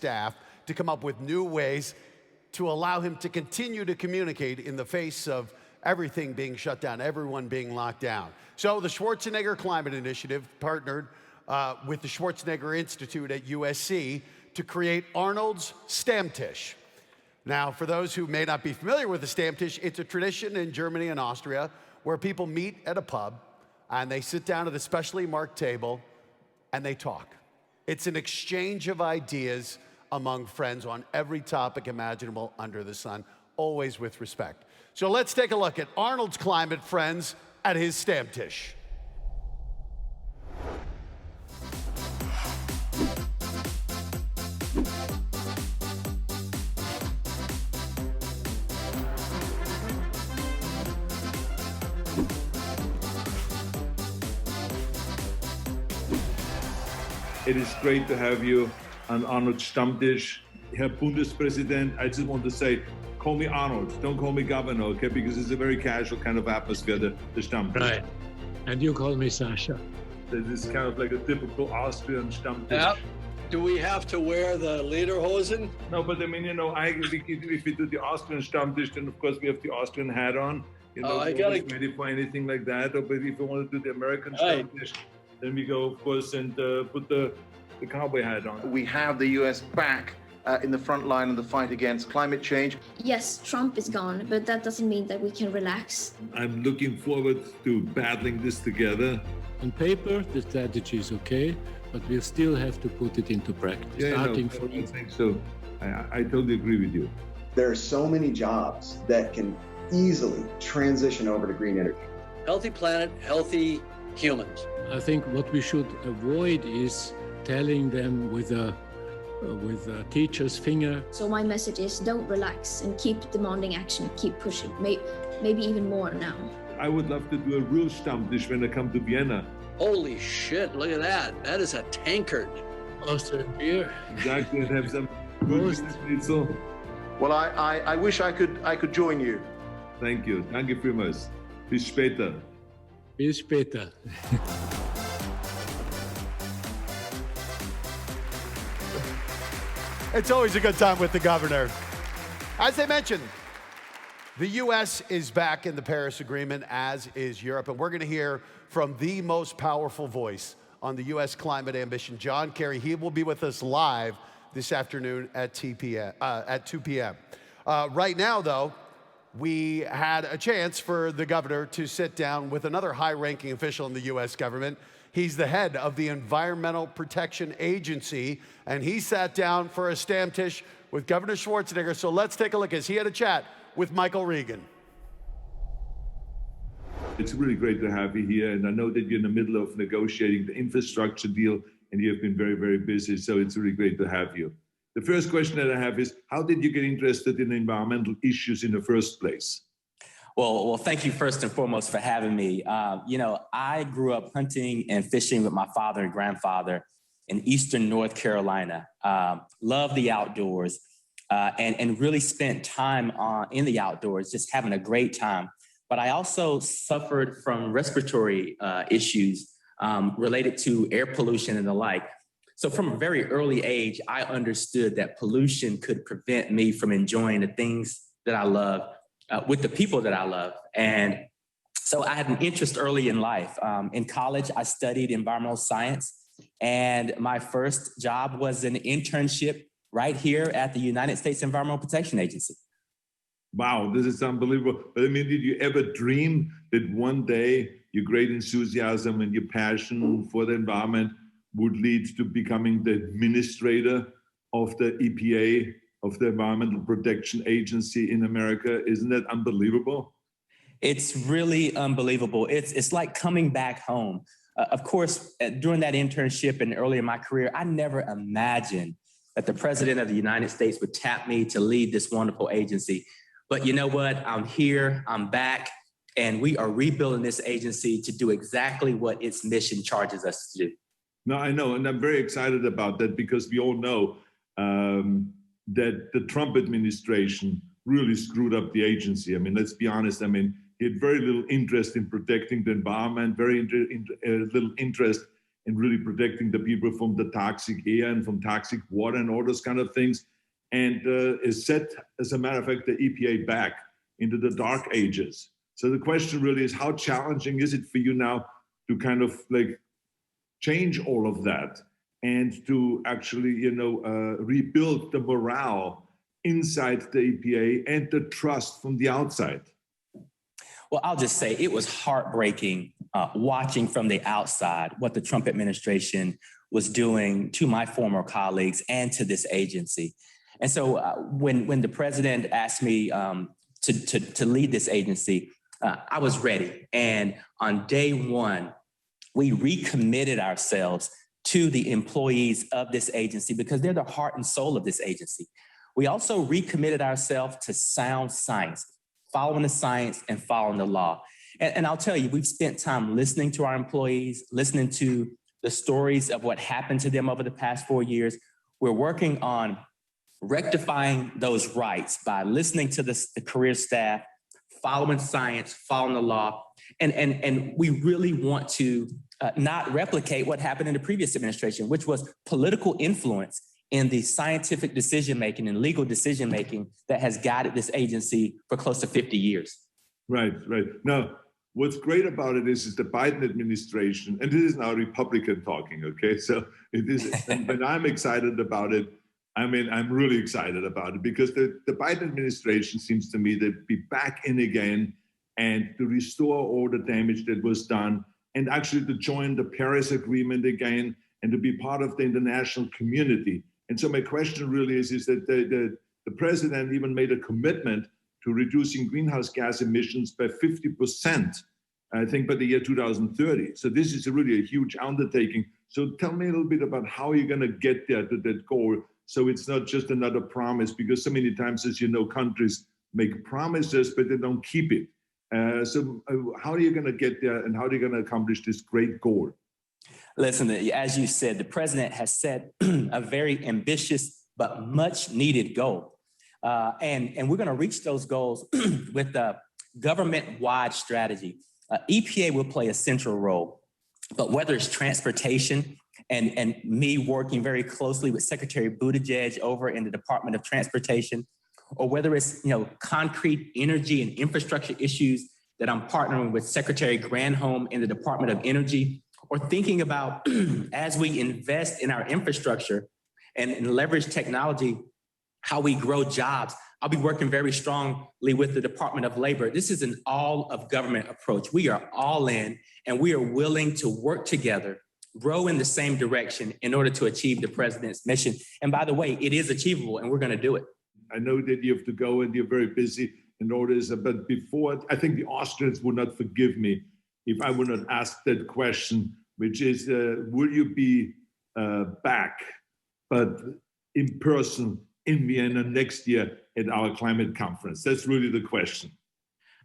staff to come up with new ways to allow him to continue to communicate in the face of everything being shut down, everyone being locked down. So the Schwarzenegger Climate Initiative partnered with the Schwarzenegger Institute at USC to create Arnold's Stammtisch. Now, for those who may not be familiar with the Stammtisch, it's a tradition in Germany and Austria where people meet at a pub and they sit down at a specially marked table and they talk. It's an exchange of ideas among friends on every topic imaginable under the sun, always with respect. So let's take a look at Arnold's climate friends at his Stammtisch. It is great to have you on Arnold Stammtisch. Herr Bundespräsident, I just want to say, call me Arnold, don't call me Governor, okay? Because it's a very casual kind of atmosphere, the Stammtisch. Right. And you call me Sasha. This is kind of like a typical Austrian Stammtisch. Yeah. Do we have to wear the lederhosen? No, but I mean, if we do the Austrian Stammtisch, then of course we have the Austrian hat on. I gotta ready for anything like that. Or but if we want to do the American Stammtisch, then we go, of course, and put the cowboy hat on. We have the US back in the front line of the fight against climate change. Yes, Trump is gone, but that doesn't mean that we can relax. I'm looking forward to battling this together. On paper, the strategy is okay, but we'll still have to put it into practice. I think so. I totally agree with you. There are so many jobs that can easily transition over to green energy. Healthy planet, healthy humans. I think what we should avoid is telling them with a teacher's finger. So my message is don't relax and keep demanding action, keep pushing, maybe even more now. I would love to do a real Stammtisch when I come to Vienna. Holy shit, look at that. That is a tankard. Austrian beer. Exactly, and have some good schnitzel. Well, I wish I could join you. Thank you. Danke vielmals. Bis später. Bis später. It's always a good time with the governor. As I mentioned, the U.S. is back in the Paris Agreement, as is Europe, and we're going to hear from the most powerful voice on the U.S. climate ambition, John Kerry. He will be with us live this afternoon at 2 p.m. Right now, though, we had a chance for the governor to sit down with another high-ranking official in the U.S. government. He's the head of the Environmental Protection Agency, and he sat down for a Stammtisch with Governor Schwarzenegger. So let's take a look as he had a chat with Michael Regan. It's really great to have you here, and I know that you're in the middle of negotiating the infrastructure deal, and you have been very, very busy, so it's really great to have you. The first question that I have is, how did you get interested in environmental issues in the first place? Well, thank you first and foremost for having me. I grew up hunting and fishing with my father and grandfather in eastern North Carolina. Loved the outdoors and really spent time in the outdoors, just having a great time. But I also suffered from respiratory issues related to air pollution and the like. So from a very early age, I understood that pollution could prevent me from enjoying the things that I love with the people that I love. And so I had an interest early in life. In college, I studied environmental science, and my first job was an internship right here at the United States Environmental Protection Agency. Wow, this is unbelievable. But I mean, did you ever dream that one day your great enthusiasm and your passion for the environment would lead to becoming the administrator of the EPA, of the Environmental Protection Agency in America? Isn't that unbelievable? It's really unbelievable. It's like coming back home. Of course, during that internship and early in my career, I never imagined that the President of the United States would tap me to lead this wonderful agency. But you know what? I'm here, I'm back, and we are rebuilding this agency to do exactly what its mission charges us to do. No, I know, and I'm very excited about that because we all know that the Trump administration really screwed up the agency. I mean, let's be honest. I mean, he had very little interest in protecting the environment, very little interest and really protecting the people from the toxic air and from toxic water and all those kind of things. And is set, as a matter of fact, the EPA back into the dark ages. So the question really is, how challenging is it for you now to kind of like change all of that and to actually, rebuild the morale inside the EPA and the trust from the outside? Well, I'll just say it was heartbreaking watching from the outside what the Trump administration was doing to my former colleagues and to this agency. And so when the president asked me to lead this agency, I was ready. And on day one, we recommitted ourselves to the employees of this agency because they're the heart and soul of this agency. We also recommitted ourselves to sound science, following the science and following the law. And I'll tell you, we've spent time listening to our employees, listening to the stories of what happened to them over the past 4 years. We're working on rectifying those rights by listening to the career staff, following science, following the law. And we really want to not replicate what happened in the previous administration, which was political influence in the scientific decision-making and legal decision-making that has guided this agency for close to 50 years. Right. Now, what's great about it is the Biden administration, and this is now Republican talking, okay? So it is, and I'm excited about it. I mean, I'm really excited about it because the Biden administration seems to me to be back in again and to restore all the damage that was done and actually to join the Paris Agreement again and to be part of the international community. And so my question really is that the president even made a commitment to reducing greenhouse gas emissions by 50%, I think, by the year 2030. So this is really a huge undertaking. So tell me a little bit about how you're going to get there to that goal. So it's not just another promise, because so many times, as you know, countries make promises, but they don't keep it. So how are you going to get there and how are you going to accomplish this great goal? Listen, as you said, the president has set a very ambitious but much needed goal. And we're going to reach those goals with a government-wide strategy. EPA will play a central role, but whether it's transportation and me working very closely with Secretary Buttigieg over in the Department of Transportation, or whether it's concrete energy and infrastructure issues that I'm partnering with Secretary Granholm in the Department of Energy, or thinking about as we invest in our infrastructure and leverage technology, how we grow jobs. I'll be working very strongly with the Department of Labor. This is an all of government approach. We are all in and we are willing to work together, grow in the same direction in order to achieve the president's mission. And by the way, it is achievable and we're going to do it. I know that you have to go and you're very busy and all this, but before, I think the Austrians would not forgive me if I would not ask that question, which is, will you be back, but in person in Vienna next year at our climate conference? That's really the question.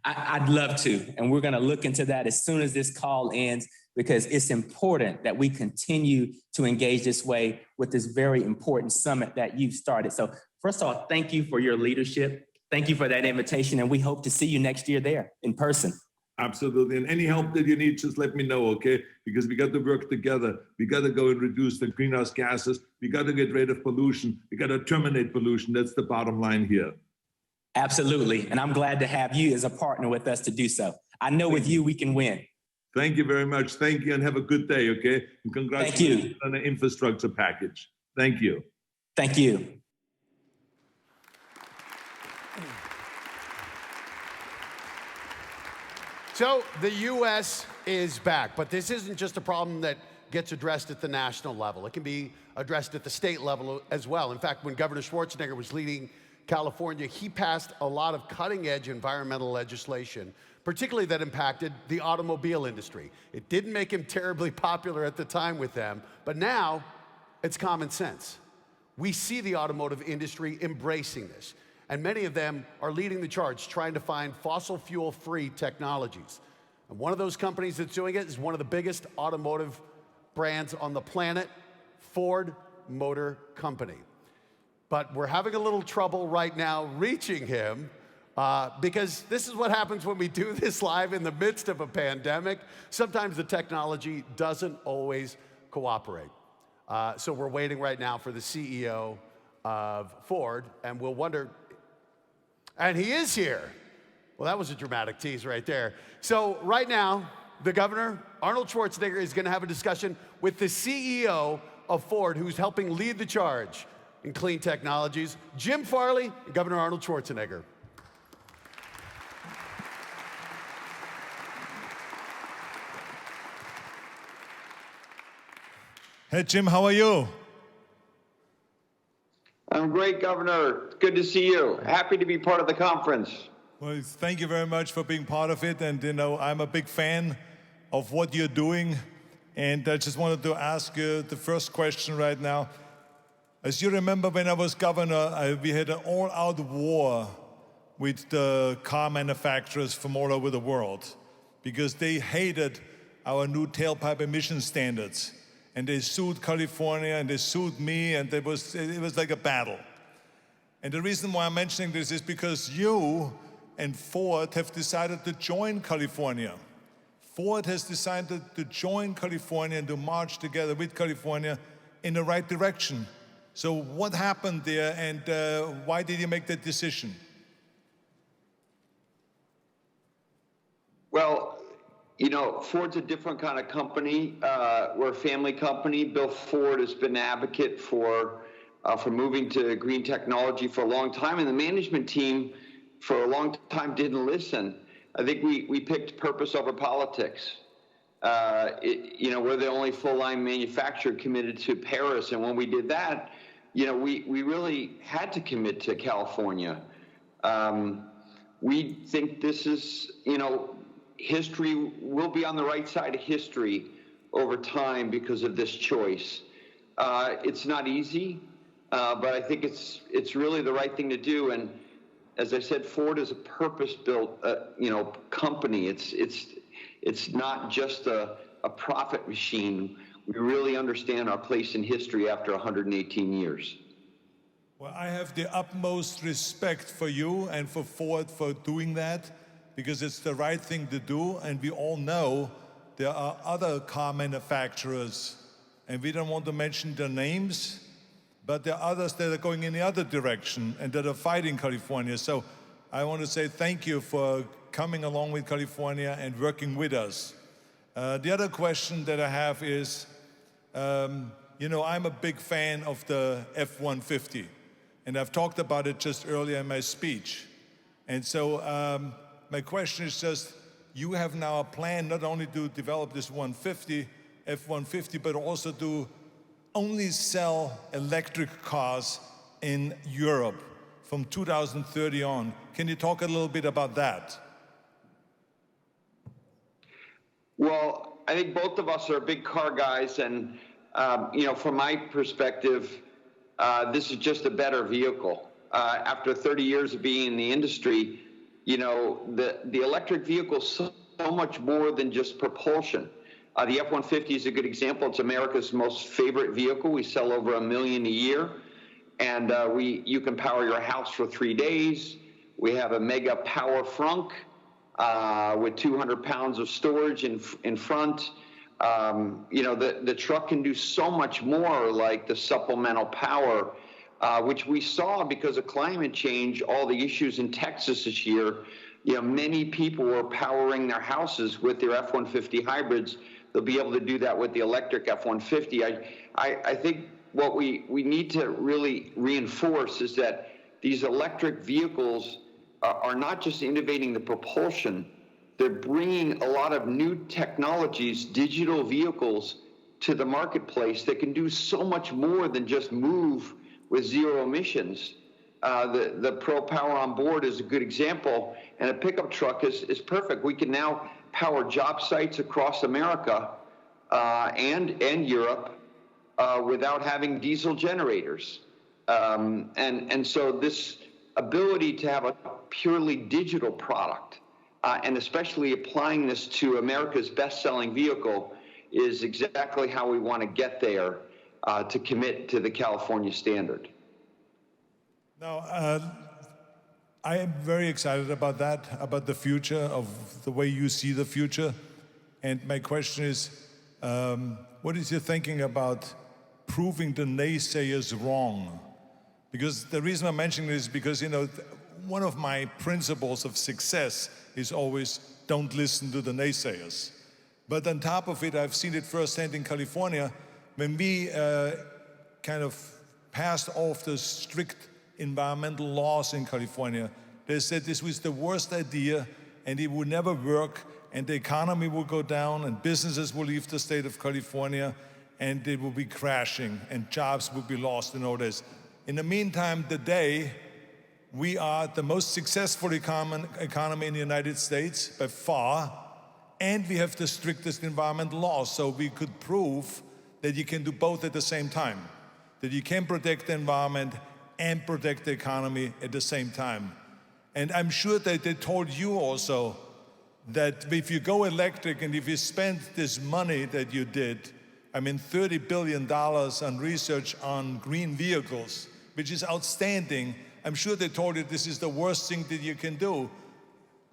I'd love to, and we're going to look into that as soon as this call ends, because it's important that we continue to engage this way with this very important summit that you've started. So first of all, thank you for your leadership. Thank you for that invitation, and we hope to see you next year there in person. Absolutely. And any help that you need, just let me know, okay? Because we got to work together. We got to go and reduce the greenhouse gases. We got to get rid of pollution. We got to terminate pollution. That's the bottom line here. Absolutely. And I'm glad to have you as a partner with us to do so. I know with you, we can win. Thank you very much. Thank you and have a good day, okay? And congratulations on the infrastructure package. Thank you. Thank you. So the U.S. is back, but this isn't just a problem that gets addressed at the national level. It can be addressed at the state level as well. In fact, when Governor Schwarzenegger was leading California, he passed a lot of cutting-edge environmental legislation, particularly that impacted the automobile industry. It didn't make him terribly popular at the time with them, but now it's common sense. We see the automotive industry embracing this, and many of them are leading the charge, trying to find fossil fuel-free technologies. And one of those companies that's doing it is one of the biggest automotive brands on the planet, Ford Motor Company. But we're having a little trouble right now reaching him because this is what happens when we do this live in the midst of a pandemic. Sometimes the technology doesn't always cooperate. So we're waiting right now for the CEO of Ford, and we'll wonder, and he is here. Well, that was a dramatic tease right there. So right now, the governor, Arnold Schwarzenegger, is going to have a discussion with the CEO of Ford, who's helping lead the charge in clean technologies, Jim Farley and Governor Arnold Schwarzenegger. Hey, Jim, how are you? I'm great, Governor. Good to see you. Happy to be part of the conference. Well, thank you very much for being part of it. And, you know, I'm a big fan of what you're doing. And I just wanted to ask you the first question right now. As you remember, when I was governor, we had an all-out war with the car manufacturers from all over the world because they hated our new tailpipe emission standards. And they sued California, and they sued me, and it was like a battle. And the reason why I'm mentioning this is because you and Ford have decided to join California. Ford has decided to join California and to march together with California in the right direction. So what happened there, and why did you make that decision? Well, you know, Ford's a different kind of company. We're a family company. Bill Ford has been an advocate for moving to green technology for a long time, and the management team for a long time didn't listen. I think we picked purpose over politics. You know, we're the only full-line manufacturer committed to Paris, and when we did that, you know, we really had to commit to California. We think this is, you know, history will be on the right side of history over time because of this choice. It's not easy, but I think it's really the right thing to do. And as I said, Ford is a purpose-built, you know, company. It's not just a profit machine. We really understand our place in history after 118 years. Well, I have the utmost respect for you and for Ford for doing that, because it's the right thing to do, and we all know there are other car manufacturers, and we don't want to mention their names, but there are others that are going in the other direction and that are fighting California. So I want to say thank you for coming along with California and working with us. The other question that I have is, you know, I'm a big fan of the F-150, and I've talked about it just earlier in my speech. And so my question is just, you have now a plan not only to develop this F-150, but also to only sell electric cars in Europe from 2030 on. Can you talk a little bit about that? Well, I think both of us are big car guys, and you know, from my perspective, this is just a better vehicle. After 30 years of being in the industry, you know, the electric vehicle is so much more than just propulsion. The F-150 is a good example. It's America's most favorite vehicle. We sell over 1 million a year, and you can power your house for 3 days. We have a mega power frunk with 200 pounds of storage in front. You know, the truck can do so much more, like the supplemental power, which we saw because of climate change, all the issues in Texas this year. You know, many people were powering their houses with their F-150 hybrids. They'll be able to do that with the electric F-150. I think what we need to really reinforce is that these electric vehicles are not just innovating the propulsion, they're bringing a lot of new technologies, digital vehicles, to the marketplace that can do so much more than just move with zero emissions. The Pro Power on Board is a good example, and a pickup truck is perfect. We can now power job sites across America and Europe without having diesel generators. And so this ability to have a purely digital product, and especially applying this to America's best-selling vehicle, is exactly how we want to get there to commit to the California standard. Now, I am very excited about that, about the future, of the way you see the future. And my question is, What is your thinking about proving the naysayers wrong? Because the reason I'm mentioning this is because, one of my principles of success is always don't listen to the naysayers. But on top of it, I've seen it firsthand in California. When we kind of passed off the strict environmental laws in California, they said this was the worst idea and it would never work and the economy will go down and businesses will leave the state of California and it will be crashing and jobs will be lost and all this. In the meantime, today, we are the most successful economy in the United States by far, and we have the strictest environmental laws. So we could prove that you can do both at the same time, that you can protect the environment and protect the economy at the same time. And I'm sure that they told you also that if you go electric and if you spend this money that you did, $30 billion on research on green vehicles, which is outstanding. I'm sure they told you this is the worst thing that you can do.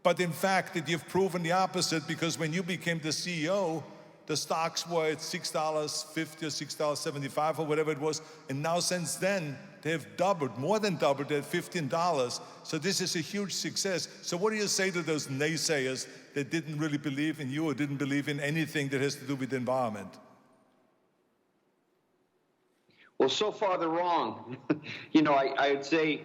But in fact, that you've proven the opposite, because when you became the CEO, the stocks were at $6.50 or $6.75 or whatever it was. And now since then, they have doubled, more than doubled, at $15. So this is a huge success. So what do you say to those naysayers that didn't really believe in you or didn't believe in anything that has to do with the environment? Well, so far they're wrong. I would say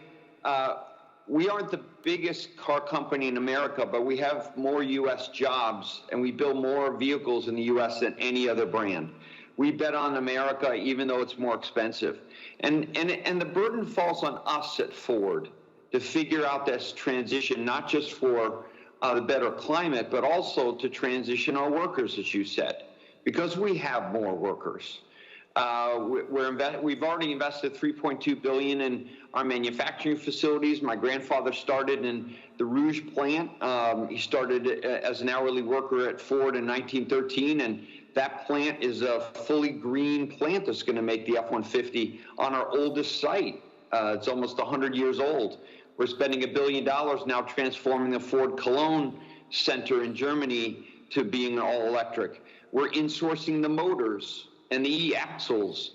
we aren't the biggest car company in America, but we have more U.S. jobs and we build more vehicles in the U.S. than any other brand. We bet on America even though it's more expensive. And the burden falls on us at Ford to figure out this transition, not just for the better climate, but also to transition our workers, as you said, because we have more workers. We've already invested $3.2 billion in our manufacturing facilities. My grandfather started in the Rouge plant. He started as an hourly worker at Ford in 1913, and that plant is a fully green plant that's going to make the F-150 on our oldest site. It's almost 100 years old. We're spending $1 billion now transforming the Ford Cologne Center in Germany to being all electric. We're insourcing the motors and the e-axles,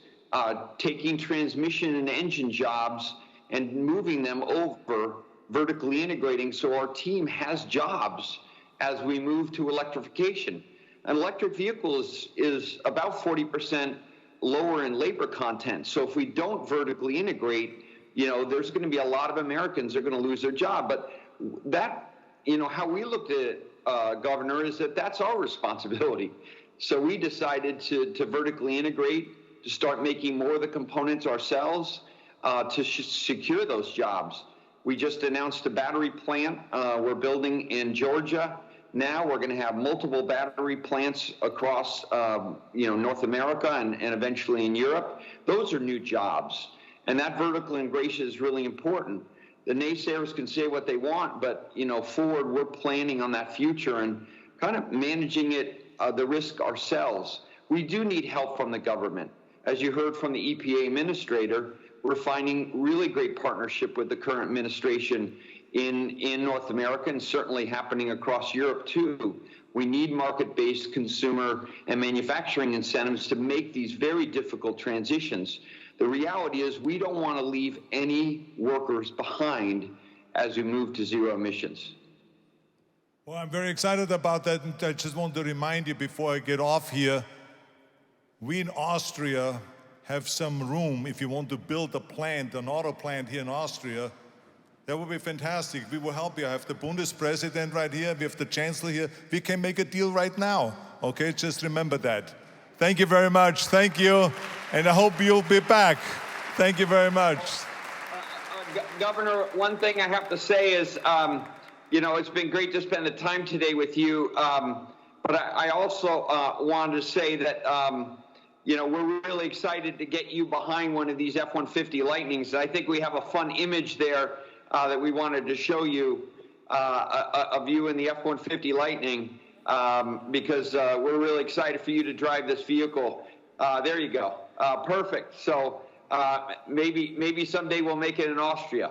taking transmission and engine jobs and moving them over, vertically integrating, so our team has jobs as we move to electrification. An electric vehicle is about 40% lower in labor content. So if we don't vertically integrate, there's going to be a lot of Americans that are going to lose their job. But that, how we looked at it, Governor, is that that's our responsibility. So we decided to vertically integrate, to start making more of the components ourselves, to secure those jobs. We just announced a battery plant we're building in Georgia. Now we're going to have multiple battery plants across North America and eventually in Europe. Those are new jobs. And that vertical integration is really important. The naysayers can say what they want, but Ford, we're planning on that future and kind of managing it, the risk ourselves. We do need help from the government. As you heard from the EPA administrator, we're finding really great partnership with the current administration in North America and certainly happening across Europe too. We need market-based consumer and manufacturing incentives to make these very difficult transitions. The reality is we don't want to leave any workers behind as we move to zero emissions. Well, I'm very excited about that, and I just want to remind you before I get off here, we in Austria have some room. If you want to build a plant, an auto plant here in Austria, that would be fantastic. We will help you. I have the Bundespräsident right here. We have the Chancellor here. We can make a deal right now. Okay, just remember that. Thank you very much. Thank you, and I hope you'll be back. Thank you very much. Governor, one thing I have to say is, it's been great to spend the time today with you. But I also wanted to say that, we're really excited to get you behind one of these F-150 Lightnings. I think we have a fun image there that we wanted to show you of you in the F-150 Lightning because we're really excited for you to drive this vehicle. There you go. Perfect. So maybe someday we'll make it in Austria.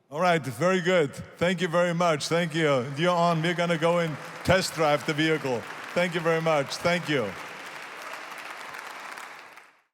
All right, very good. Thank you very much. Thank you. You're on. We're going to go and test drive the vehicle. Thank you very much. Thank you.